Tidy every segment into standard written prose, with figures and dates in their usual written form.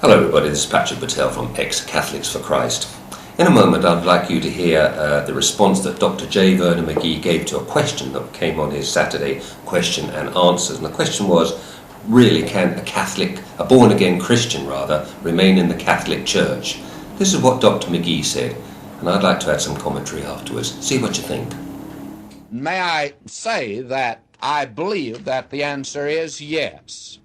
Hello everybody, this is Patrick Patel from Ex-Catholics for Christ. In a moment I'd like you to hear the response that Dr. Vernon McGee gave to a question that came on his Saturday question and answers. And the question was, really can a born-again Christian remain in the Catholic Church? This is what Dr. McGee said, and I'd like to add some commentary afterwards. See what you think. May I say that I believe that the answer is yes.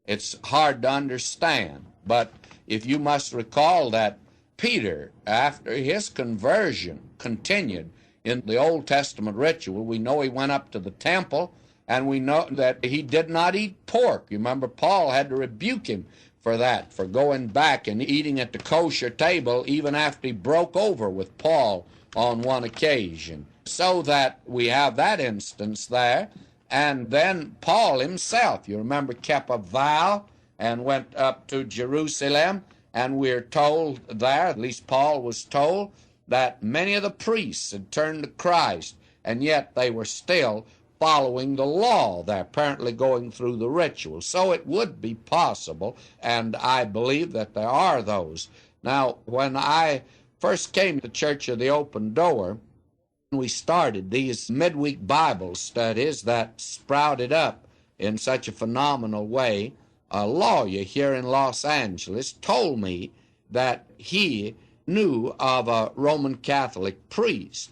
It's hard to understand, but if you must recall that Peter, after his conversion, continued in the Old Testament ritual. We know he went up to the temple, and we know that he did not eat pork. You remember Paul had to rebuke him for that, for going back and eating at the kosher table even after he broke over with Paul on one occasion. So that we have that instance there. And then Paul himself, you remember, kept a vow and went up to Jerusalem, and we're told there, at least Paul was told, that many of the priests had turned to Christ, and yet they were still following the law. They're apparently going through the ritual. So it would be possible, and I believe that there are those. Now, when I first came to the Church of the Open Door, we started these midweek Bible studies that sprouted up in such a phenomenal way. A lawyer here in Los Angeles told me that he knew of a Roman Catholic priest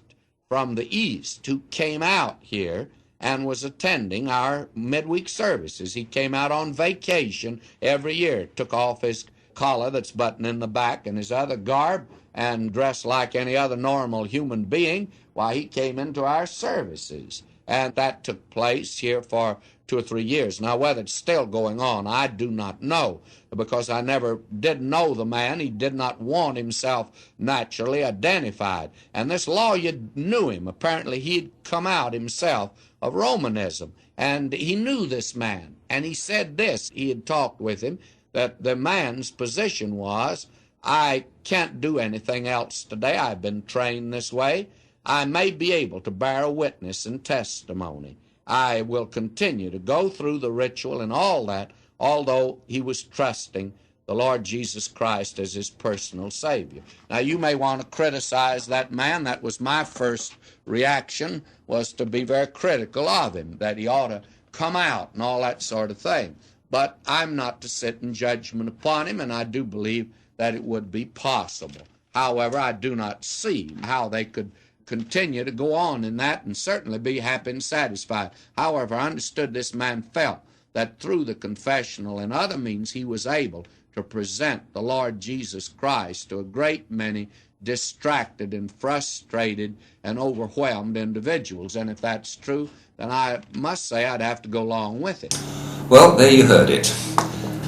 from the East who came out here and was attending our midweek services. He came out on vacation every year, took off his collar that's buttoned in the back and his other garb, and dressed like any other normal human being while he came into our services. And that took place here for 2 or 3 years. Now, whether it's still going on, I do not know, because I never did know the man. He did not want himself naturally identified. And this lawyer knew him. Apparently, he'd come out himself of Romanism. And he knew this man. And he said this, he had talked with him, that the man's position was, I can't do anything else today. I've been trained this way. I may be able to bear a witness and testimony. I will continue to go through the ritual and all that, although he was trusting the Lord Jesus Christ as his personal Savior. Now, you may want to criticize that man. That was my first reaction, was to be very critical of him, that he ought to come out and all that sort of thing. But I'm not to sit in judgment upon him, and I do believe that it would be possible. However, I do not see how they could continue to go on in that and certainly be happy and satisfied. However, I understood this man felt that through the confessional and other means he was able to present the Lord Jesus Christ to a great many distracted and frustrated and overwhelmed individuals. And if that's true, then I must say I'd have to go along with it. Well, there you heard it.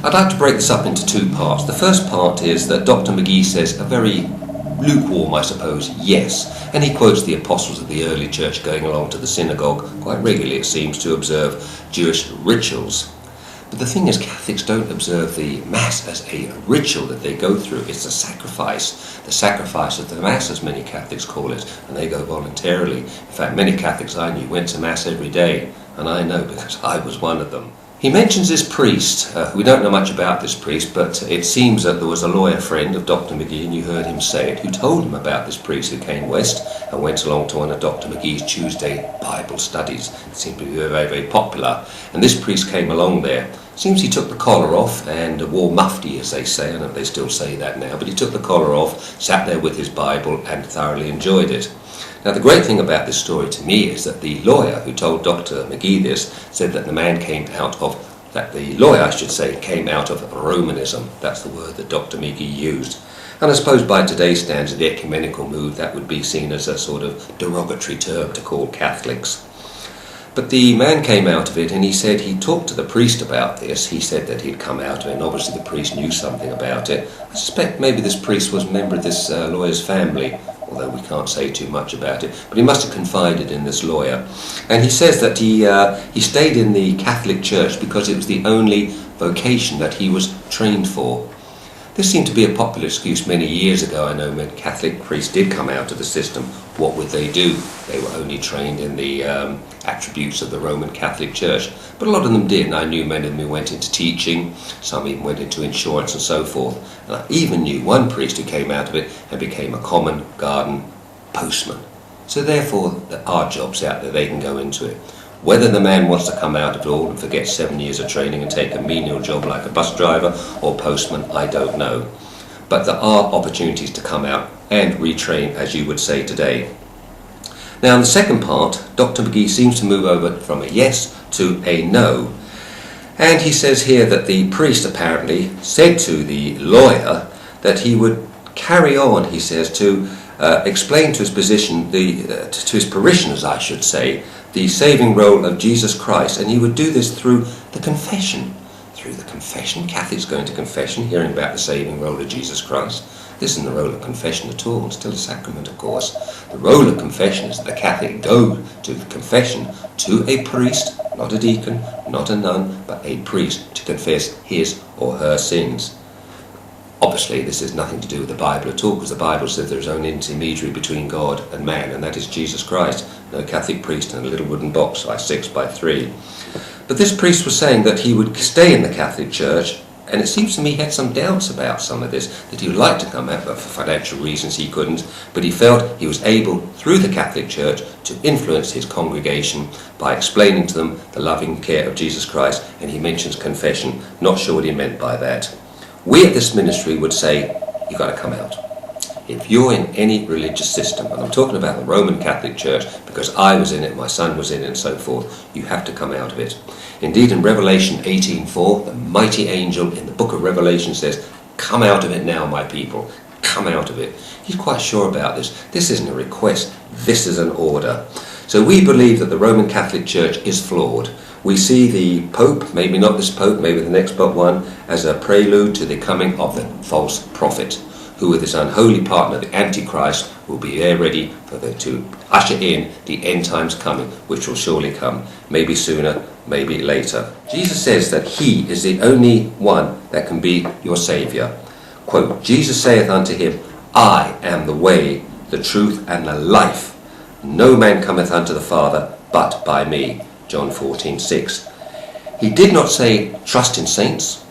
I'd like to break this up into 2 parts. The first part is that Dr. McGee says a very lukewarm, I suppose, yes. And he quotes the apostles of the early church going along to the synagogue quite regularly, it seems, to observe Jewish rituals. But the thing is, Catholics don't observe the Mass as a ritual that they go through. It's a sacrifice. The sacrifice of the Mass, as many Catholics call it, and they go voluntarily. In fact, many Catholics I knew went to Mass every day, and I know because I was one of them. He mentions this priest. We don't know much about this priest, but it seems that there was a lawyer friend of Dr. McGee, and you heard him say it, who told him about this priest who came west and went along to one of Dr. McGee's Tuesday Bible studies. It seemed to be very, very popular. And this priest came along there. Seems he took the collar off and wore mufti, as they say. I don't know if they still say that now, but he took the collar off, sat there with his Bible, and thoroughly enjoyed it. Now, the great thing about this story to me is that the lawyer who told Dr. McGee this said that the man came out of Romanism. That's the word that Dr. McGee used. And I suppose by today's standards, the ecumenical mood, that would be seen as a sort of derogatory term to call Catholics. But the man came out of it, and he said he talked to the priest about this. He said that he'd come out of it, and obviously the priest knew something about it. I suspect maybe this priest was a member of this lawyer's family, although we can't say too much about it. But he must have confided in this lawyer. And he says that he stayed in the Catholic Church because it was the only vocation that he was trained for. This seemed to be a popular excuse many years ago. I know when Catholic priests did come out of the system, what would they do? They were only trained in the attributes of the Roman Catholic Church. But a lot of them did, and I knew many of them went into teaching, some even went into insurance and so forth. And I even knew one priest who came out of it and became a common garden postman. So therefore, there are jobs out there, they can go into it. Whether the man wants to come out of it all and forget 7 years of training and take a menial job like a bus driver or postman, I don't know. But there are opportunities to come out and retrain, as you would say today. Now in the second part, Dr. McGee seems to move over from a yes to a no. And he says here that the priest apparently said to the lawyer that he would carry on, he says, to explain to his position, to his parishioners, I should say, the saving role of Jesus Christ, and he would do this through the confession. Through the confession, Catholics going to confession, hearing about the saving role of Jesus Christ. This isn't the role of confession at all, it's still a sacrament, of course. The role of confession is that the Catholic go to the confession to a priest, not a deacon, not a nun, but a priest, to confess his or her sins. Obviously, this has nothing to do with the Bible at all, because the Bible says there is only an intermediary between God and man, and that is Jesus Christ. No Catholic priest in a little wooden box by 6 by 3. But this priest was saying that he would stay in the Catholic Church, and it seems to me he had some doubts about some of this, that he would like to come out, but for financial reasons he couldn't. But he felt he was able, through the Catholic Church, to influence his congregation by explaining to them the loving care of Jesus Christ, and he mentions confession. Not sure what he meant by that. We at this ministry would say, you've got to come out. If you're in any religious system, and I'm talking about the Roman Catholic Church, because I was in it, my son was in it, and so forth, you have to come out of it. Indeed, in Revelation 18:4, the mighty angel in the book of Revelation says, come out of it now, my people, come out of it. He's quite sure about this. This isn't a request, this is an order. So we believe that the Roman Catholic Church is flawed. We see the Pope, maybe not this Pope, maybe the next but one, as a prelude to the coming of the false prophet, who with his unholy partner, the Antichrist, will be there ready to usher in the end times coming, which will surely come, maybe sooner, maybe later. Jesus says that he is the only one that can be your Saviour. Quote, Jesus saith unto him, I am the way, the truth, and the life. No man cometh unto the Father but by me. John 14:6. He did not say trust in saints.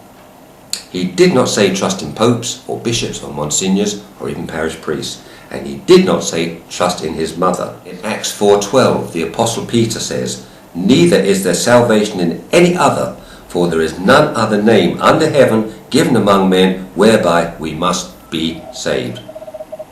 He did not say trust in popes or bishops or monsignors or even parish priests. And he did not say trust in his mother. In Acts 4:12, the Apostle Peter says, neither is there salvation in any other, for there is none other name under heaven given among men whereby we must be saved.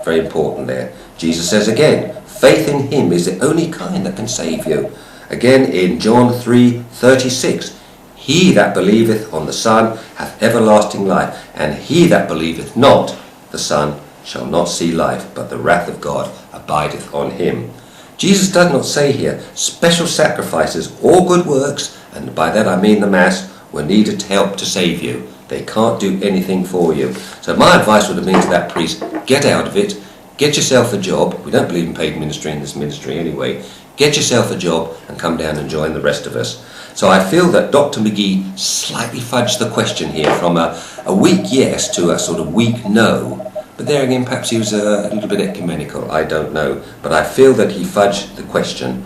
Very important there. Jesus says again, faith in him is the only kind that can save you. Again in John 3:36, he that believeth on the Son hath everlasting life, and he that believeth not the Son shall not see life, but the wrath of God abideth on him. Jesus does not say here special sacrifices or good works, and by that I mean the Mass, were needed to help to save you. They can't do anything for you. So my advice would have been to that priest, get out of it, get yourself a job. We don't believe in paid ministry in this ministry anyway. Get yourself a job and come down and join the rest of us. So I feel that Dr. McGee slightly fudged the question here from a weak yes to a sort of weak no. But there again, perhaps he was a little bit ecumenical, I don't know. But I feel that he fudged the question.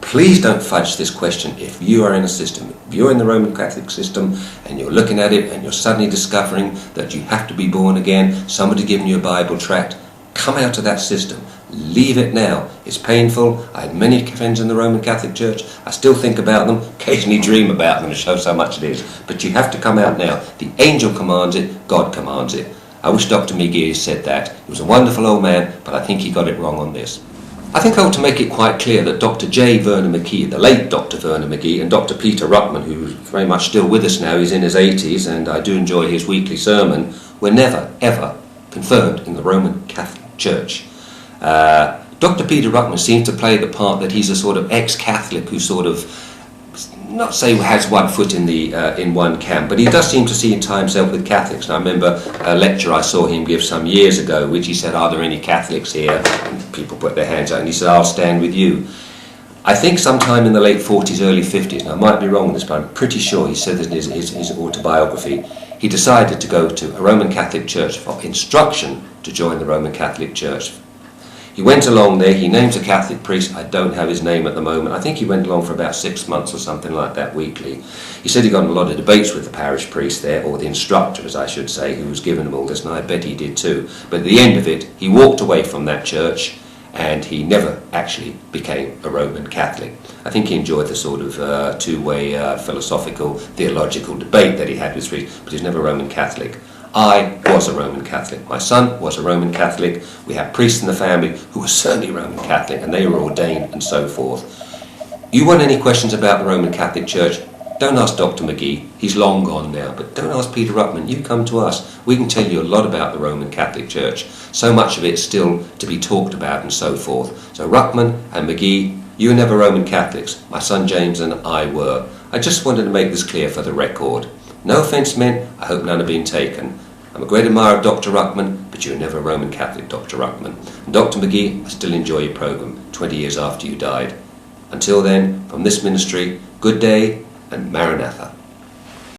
Please don't fudge this question if you are in a system. If you're in the Roman Catholic system and you're looking at it and you're suddenly discovering that you have to be born again, somebody giving you a Bible tract, come out of that system. Leave it now. It's painful. I had many friends in the Roman Catholic Church. I still think about them, occasionally dream about them to show how much it is. But you have to come out now. The angel commands it, God commands it. I wish Dr. McGee said that. He was a wonderful old man, but I think he got it wrong on this. I think I ought to make it quite clear that Dr. J. Vernon McGee, the late Dr. Vernon McGee, and Dr. Peter Ruckman, who's very much still with us now, he's in his 80s, and I do enjoy his weekly sermon, were never, ever confirmed in the Roman Catholic Church. Dr. Peter Ruckman seems to play the part that he's a sort of ex-Catholic who sort of, not say has one foot in one camp, but he does seem to see and tie himself with Catholics. And I remember a lecture I saw him give some years ago, which he said, are there any Catholics here? And people put their hands out, and he said, I'll stand with you. I think sometime in the late 40s, early 50s, and I might be wrong on this, but I'm pretty sure he said this in his autobiography, he decided to go to a Roman Catholic church for instruction to join the Roman Catholic Church. He went along there, he names a Catholic priest, I don't have his name at the moment, I think he went along for about 6 months or something like that weekly. He said he got in a lot of debates with the parish priest there, or the instructor as I should say, who was giving him all this, and I bet he did too. But at the end of it, he walked away from that church and he never actually became a Roman Catholic. I think he enjoyed the sort of two-way philosophical, theological debate that he had with priests, but he's never a Roman Catholic. I was a Roman Catholic. My son was a Roman Catholic. We had priests in the family who were certainly Roman Catholic, and they were ordained and so forth. You want any questions about the Roman Catholic Church? Don't ask Dr. McGee. He's long gone now. But don't ask Peter Ruckman. You come to us. We can tell you a lot about the Roman Catholic Church. So much of it is still to be talked about and so forth. So Ruckman and McGee, you were never Roman Catholics. My son James and I were. I just wanted to make this clear for the record. No offence meant, I hope none have been taken. I'm a great admirer of Dr. Ruckman, but you were never a Roman Catholic, Dr. Ruckman. And Dr. McGee, I still enjoy your programme 20 years after you died. Until then, from this ministry, good day and Maranatha.